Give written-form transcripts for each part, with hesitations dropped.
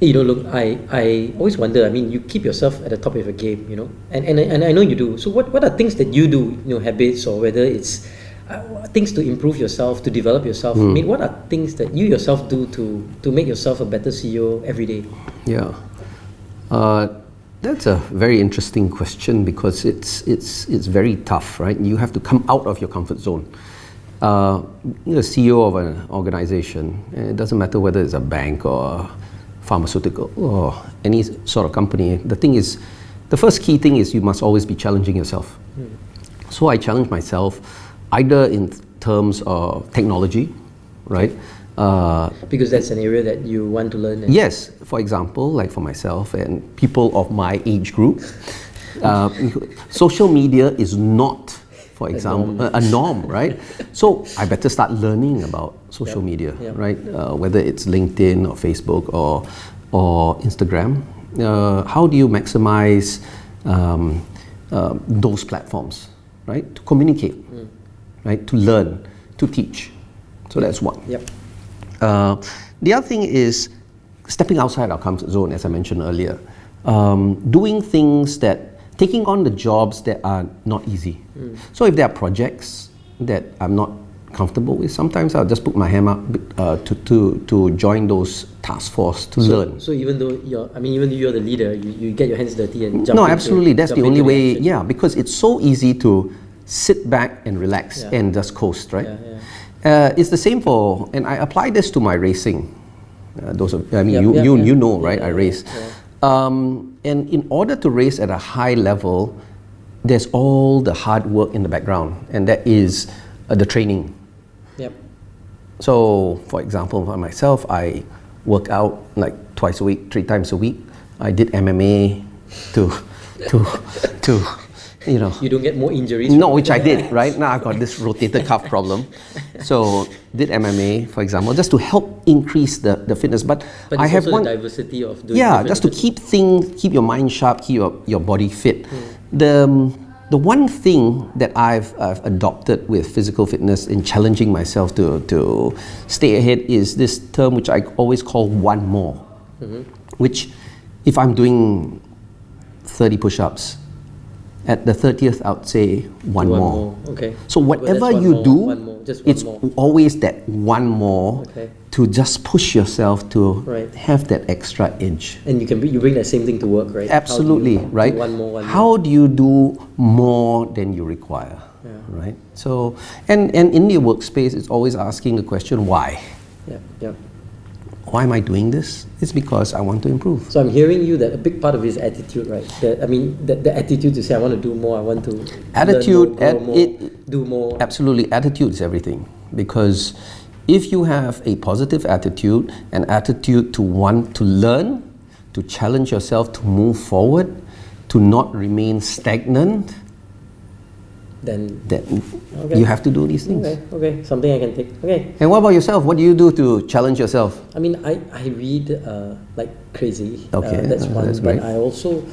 Look, I always wonder. I mean, you keep yourself at the top of your game, and I know you do. So what are things that you do, habits, or whether it's things to improve yourself, to develop yourself? I mean, what are things that you yourself do to make yourself a better CEO every day? Yeah, that's a very interesting question because it's very tough, right? You have to come out of your comfort zone. You're a CEO of an organization, and it doesn't matter whether it's a bank or pharmaceutical or any sort of company. The first key thing is you must always be challenging yourself. So I challenge myself either in terms of technology, right? Because that's an area that you want to learn. Yes, for example, like for myself and people of my age group, social media is not, for example, a norm, right? So I better start learning about social media, right? Whether it's LinkedIn or Facebook or Instagram. How do you maximize those platforms, right? To communicate, right? To learn, to teach. So that's one. The other thing is stepping outside our comfort zone, as I mentioned earlier. Doing things taking on the jobs that are not easy. So if there are projects that I'm not comfortable with, sometimes I'll just put my hand up to join those task force to learn. So even though you're the leader, you get your hands dirty and jump. No, absolutely. That's the only way. Yeah, because it's so easy to sit back and relax and just coast, right? It's the same and I apply this to my racing. You know, right? I race. And in order to race at a high level, there's all the hard work in the background, and that is the training. So, for example, for myself, I work out like twice a week, 3 times a week. I did MMA to You don't get more injuries? No, which I did, right? Now I've got this rotator cuff problem. So did MMA, for example, just to help increase the fitness. But I have also the diversity of doing just to keep your mind sharp, keep your body fit. The one thing that I've adopted with physical fitness in challenging myself to stay ahead is this term which I always call one more. Which, if I'm doing 30 push-ups, at the 30th, I would say one more. Okay. So whatever you do, it's always that one more to just push yourself to have that extra edge. And you bring that same thing to work, right? Absolutely, right? One more. How do you do more than you require, right? So, and in the workspace, it's always asking the question, why? Why am I doing this? It's because I want to improve. So I'm hearing you that a big part of it is attitude, right? The attitude to say, I want to do more, I want to attitude, learn more, do more. Absolutely, attitude is everything. Because if you have a positive attitude, an attitude to want to learn, to challenge yourself, to move forward, to not remain stagnant, then you have to do these things. Okay, something I can take. Okay. And what about yourself? What do you do to challenge yourself? I mean, I read like crazy. Okay, that's one. That's but great. I also,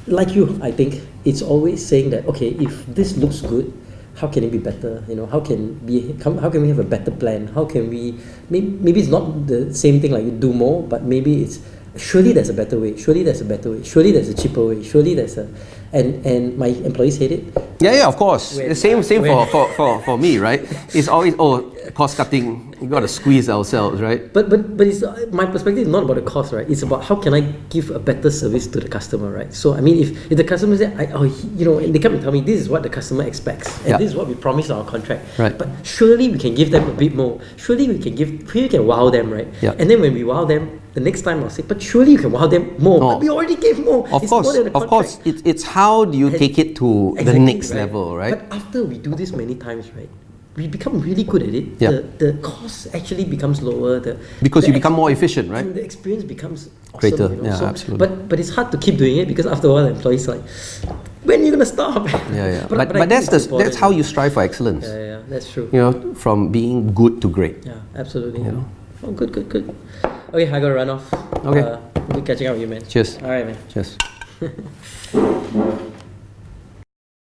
like you, I think it's always saying that, okay, if this looks good, how can it be better? How can we have a better plan? How can we maybe it's not the same thing like you do more, but maybe it's surely there's a better way. Surely there's a better way. Surely there's a cheaper way. Surely there's a and my employees hate it. Yeah, of course. The same for me, right? It's always cost cutting. We got to squeeze ourselves, right? But it's my perspective is not about the cost, right? It's about how can I give a better service to the customer, right? So I mean, if the customer says, and they come and tell me this is what the customer expects, and this is what we promised in our contract, right? But surely we can give them a bit more. Surely we can wow them, right? Yeah. And then when we wow them, the next time I'll say, but surely you can wow them more. But we already gave more. Of course. It's how do you take it to the next level, right? But after we do this many times, right, we become really good at it. Yeah. The cost actually becomes lower. Because you become more efficient, right? And the experience becomes awesome, greater. Yeah, absolutely. But it's hard to keep doing it because after a while, the employees are like, when are you gonna stop? Yeah. But that's how you strive for excellence. Yeah, that's true. From being good to great. Yeah, absolutely. Oh, good. Okay, I gotta run off. Okay. Good catching up with you, man. Cheers. All right, man. Cheers.